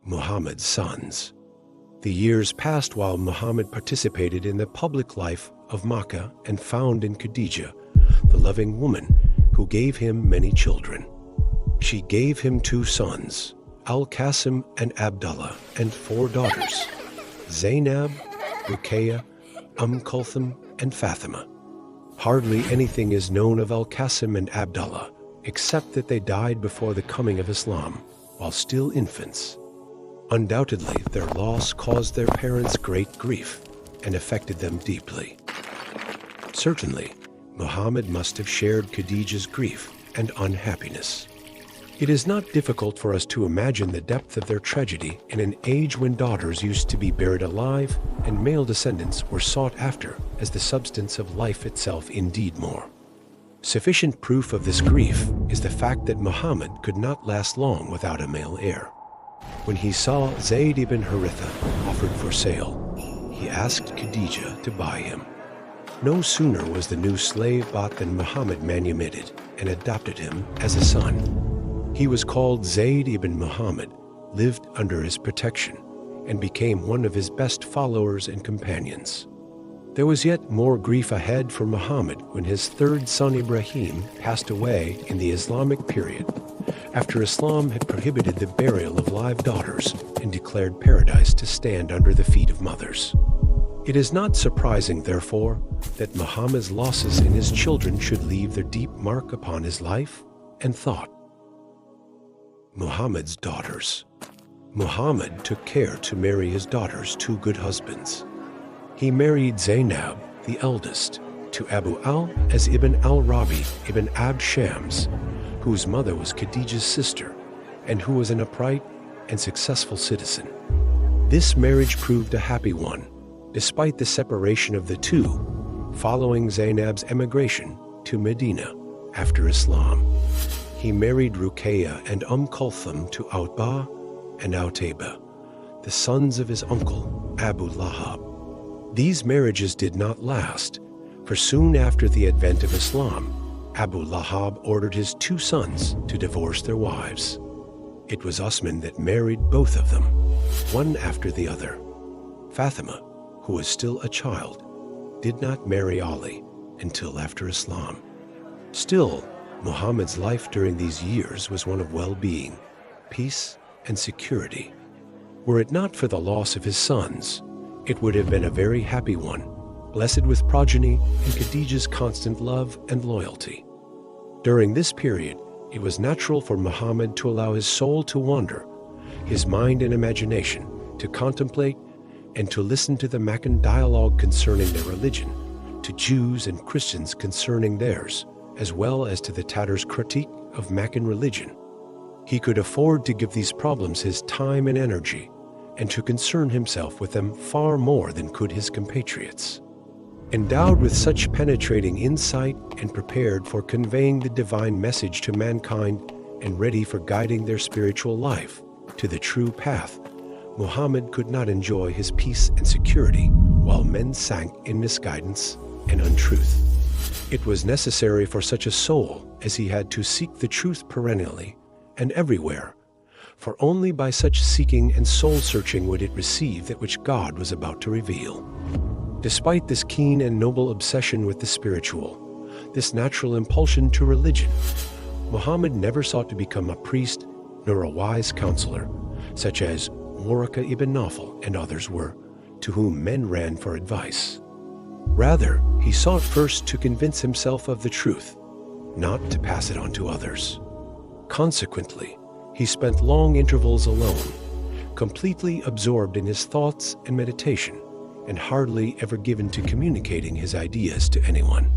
Muhammad's sons. The years passed while Muhammad participated in the public life of Makkah and found in Khadijah, the loving woman who gave him many children. She gave him 2 sons, Al-Qasim and Abdullah, and 4 daughters, Zainab, Ruqayya, Kulthum, and Fatima. Hardly anything is known of Al-Qasim and Abdullah, except that they died before the coming of Islam, while still infants. Undoubtedly, their loss caused their parents great grief and affected them deeply. Certainly, Muhammad must have shared Khadijah's grief and unhappiness. It is not difficult for us to imagine the depth of their tragedy in an age when daughters used to be buried alive and male descendants were sought after as the substance of life itself, indeed more. Sufficient proof of this grief is the fact that Muhammad could not last long without a male heir. When he saw Zayd ibn Haritha offered for sale, he asked Khadijah to buy him. No sooner was the new slave bought than Muhammad manumitted and adopted him as a son. He was called Zayd ibn Muhammad, lived under his protection, and became one of his best followers and companions. There was yet more grief ahead for Muhammad when his 3rd son Ibrahim passed away in the Islamic period, after Islam had prohibited the burial of live daughters and declared paradise to stand under the feet of mothers. It is not surprising, therefore, that Muhammad's losses in his children should leave their deep mark upon his life and thought. Muhammad's daughters. Muhammad took care to marry his daughters 2 good husbands. He married Zainab, the eldest, to Abu al-As ibn al-Rabi ibn Abd Shams, whose mother was Khadijah's sister, and who was an upright and successful citizen. This marriage proved a happy one, despite the separation of the 2, following Zainab's emigration to Medina after Islam. He married Ruqayya and Kulthum to Utbah and Utayba, the sons of his uncle Abu Lahab. These marriages did not last, for soon after the advent of Islam, Abu Lahab ordered his 2 sons to divorce their wives. It was Usman that married both of them, one after the other. Fatima, who was still a child, did not marry Ali until after Islam. Still, Muhammad's life during these years was one of well-being, peace, and security. Were it not for the loss of his sons, it would have been a very happy one, blessed with progeny and Khadijah's constant love and loyalty. During this period, it was natural for Muhammad to allow his soul to wander, his mind and imagination to contemplate, and to listen to the Meccan dialogue concerning their religion, to Jews and Christians concerning theirs, as well as to the Tatars' critique of Meccan religion. He could afford to give these problems his time and energy, and to concern himself with them far more than could his compatriots. Endowed with such penetrating insight and prepared for conveying the divine message to mankind and ready for guiding their spiritual life to the true path, Muhammad could not enjoy his peace and security while men sank in misguidance and untruth. It was necessary for such a soul as he had to seek the truth perennially and everywhere, for only by such seeking and soul-searching would it receive that which God was about to reveal. Despite this keen and noble obsession with the spiritual, this natural impulsion to religion, Muhammad never sought to become a priest nor a wise counselor, such as Waraka ibn Nawfal and others were, to whom men ran for advice. Rather, he sought first to convince himself of the truth, not to pass it on to others. Consequently, he spent long intervals alone, completely absorbed in his thoughts and meditation, and hardly ever given to communicating his ideas to anyone.